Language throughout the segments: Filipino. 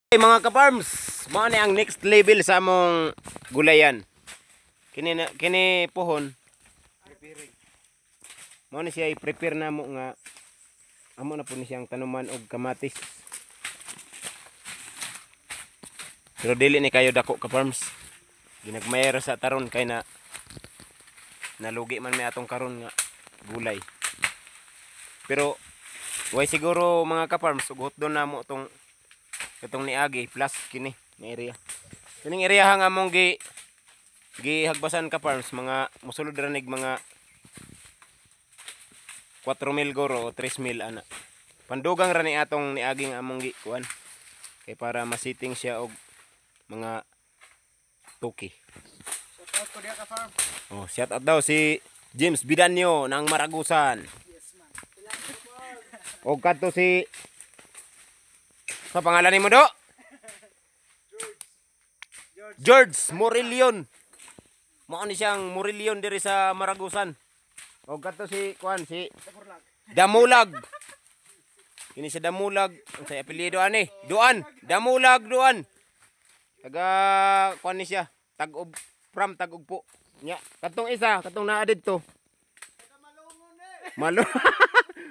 Hey, mga ka-farms, mao ni ang next level sa among gulayan. Kini pohon. Mao ni siya i-prepare na mo nga amo na po ni siyang tanuman og kamatis. Pero dili ni kayo dako ka-farms. Ginagmayra sa taron kay na nalugi man may atong karon nga gulay. Pero way siguro mga ka-farms ugot doon na mo itong niagi plus kini na area. Kining area nga among gihagbasan ka-farms mga musulod ranig mga 4,000 goro o 3,000 ana. Pandugang ra ni atong niaging among kuan kay para masiting siya og mga tuki. Shout out ko diha ka-farm. Oh, shout out daw si James Bidanyo ng Maragusan. Yes man. Og kadto si sa pangalan nimo do? George Morilion. Mao ni siyang Morilion diri sa Maragusan. Og kadto si kuan si Damulag. Kini si Damulag, unsay apelyido ani? Duan, Damulag Duan. Taga kuan ni siya, Tag-ub from Tag-ugpo. Nya, katong isa, katong naa didto.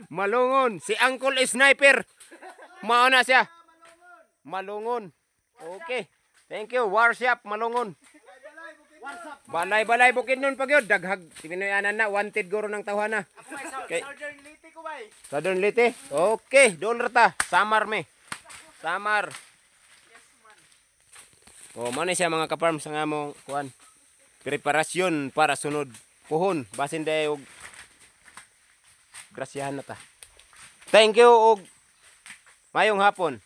Malungon, si Uncle Sniper. Mao na siya. Malungon. Okay. Thank you. Warship Malungon. Balay bukid nun pag yun. Daghag. Pinoyanan na. Wanted guro ng tawhana. Okay. Southern Liti ko bay. Southern Liti. Okay. Doon rata. Samar me. Samar. Oh, mana siya mga ka-farms nga mong kuan. Preparasyon para sunod. Puhon. Basin day og grasyahan na ta. Thank you og mayong hapon.